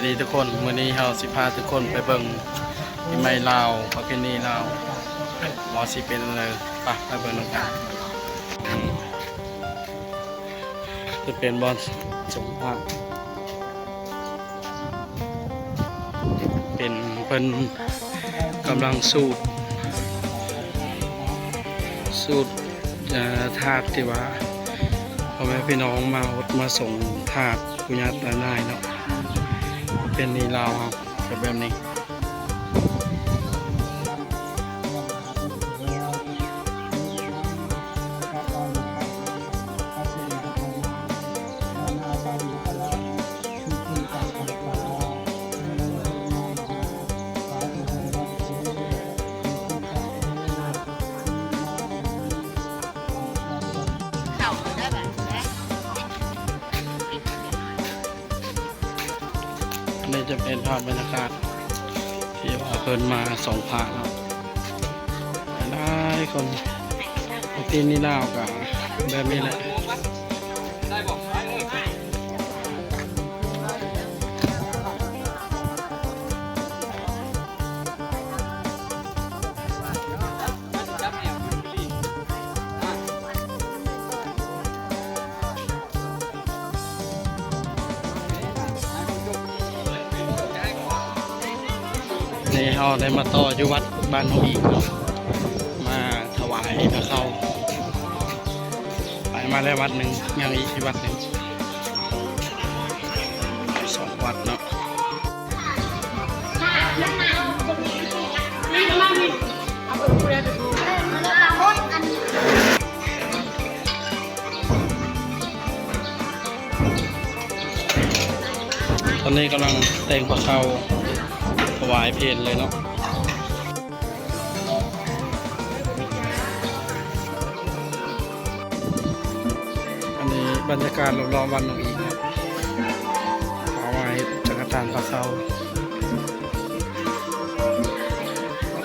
ดีทุกคนมื้อนี้เฮาสิพาทุกคนไปเบิ่งปีใหม่ลาวประเพณีลาวว่าสิเป็นอะไรไปเบิ่งนำกันจะเป็นบอลสงภาพเป็นเพิ่นกำลังสูตรธาตุที่ว่าพ่อแม่พี่น้องมาส่งธาตุปุญญาตานายเนาะเป็นนีลาวครับแบบนี้นี่จะเป็นภาพบรรยากาศที่ว่าเพิ่นมาส่งพระเนาะหลายคนที่นี่ลาวกับแบบนี้แหละนี่เราได้มาต่ออยู่วัดบ้านเฮาอีกมาถวายพระเข้าไปมาแล้ววัดหนึ่งยังอีกที่วัดหนึ่งสองวัดเนาะตอนนี้กำลังแต่งพระเข้าถวายเพลเลยเนาะอันนี้บรรยากาศรอบๆวันหนึ่งอีกนะถวายจักรทานพระเข้า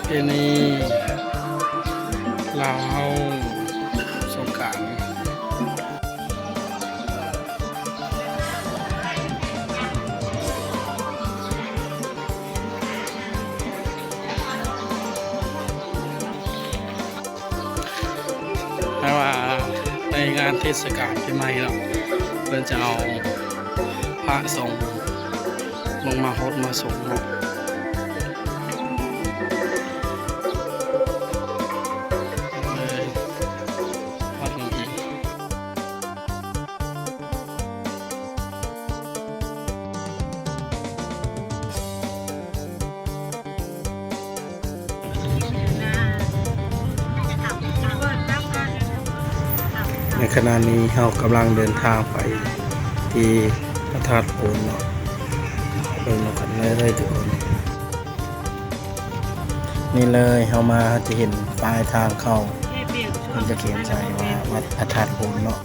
เพลนี้ลาวเฮาสงกรานต์แต่ว่าในงานเทศกาลปีใหม่เนาะเพื่อนจะเอาพระสงฆ์ลงมาฮดมาส่งเนาะเลยวัดหลวงอีกในขณะนี้เรากำลังเดินทางไปที่พระธาตุโพนเนาะเดินมากันเลยทุกคนนี่เลยเรามาจะเห็นป้ายทางเข้ามันจะเขียนใจว่าวัดพระธาตุโพนเนาะ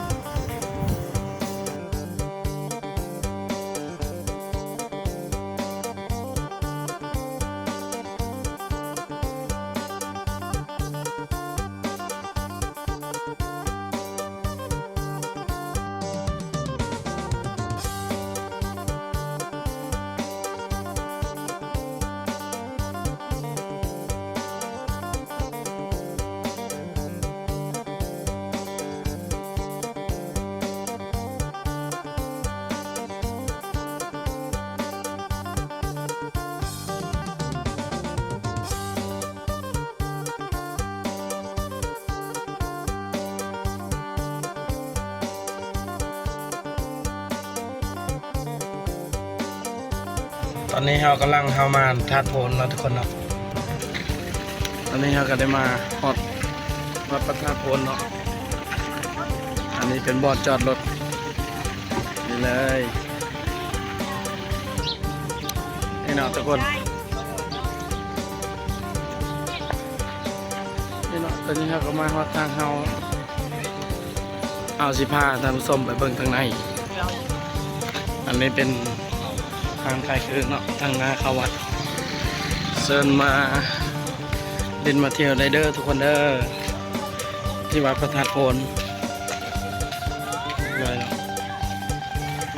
ตอนนี้เรากำลังเข้ามาธาตุโพนแล้วทุกคนเนาะตอนนี้เราก็ได้มาฮอดวัดพระธาตุโพนเนาะอันนี้เป็นบ่อจอดรถนี่เลยนี่เนาะทุกคนนี่เนาะตอนนี้เราก็มาฮอดทางเราเอาสิพาท่านผู้ชมไปเบิ่งทางในอันนี้เป็นทางไทยคือเนาะทางหน้าเข้าวัดเชิญมาเดินมาเที่ยวได้เด้อทุกคนเด้อที่วัดพระธาตุโพนเลย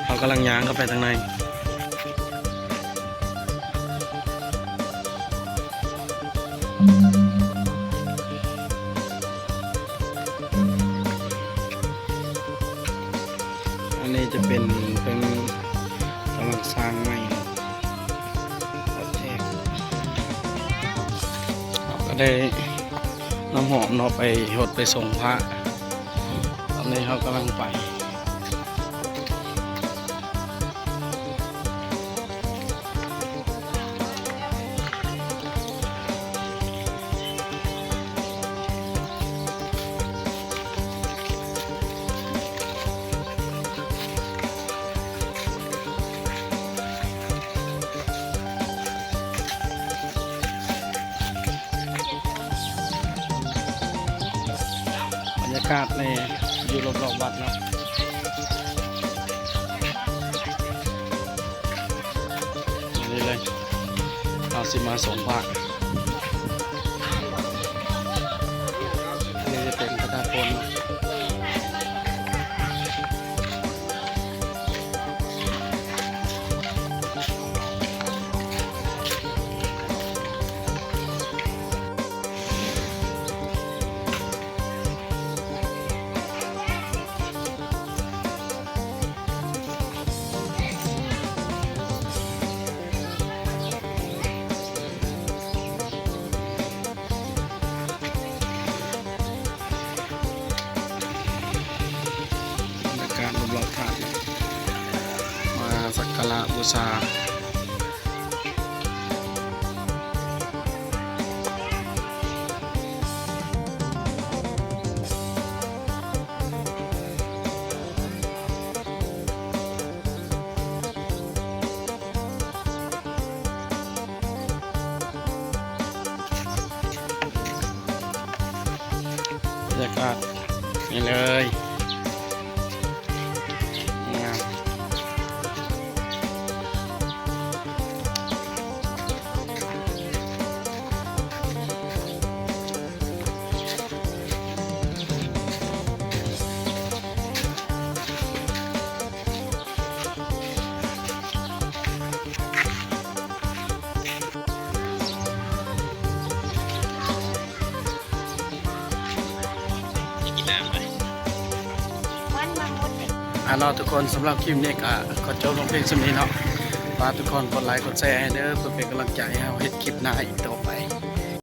เขากำลังย่างเข้าไปทางใน เป็นเพิ่งกำลังสร้างใหม่เนาะวัดแทกเราก็ได้น้ำหอมเนาะไปหดไปส่งพระตอนนี้เขากำลังไปบรรยากาศในอยู่รอบๆวัดเนาะนี่เลยเราสิมาส่งพระนี่จะเป็นพระธาตุพนเนาะการรอบๆถาดมาสักการะบูชาบรรยากาศนี่เลยงามเนาะทุกคนสำหรับคลิปนี้ก็ขอจบลงเพียงเท่านี้เนาะฝากทุกคนกดไลค์กดแชร์ให้เด้อเพื่อเป็นกำลังใจให้เราเฮ็ดคลิปหน้าอีกต่อ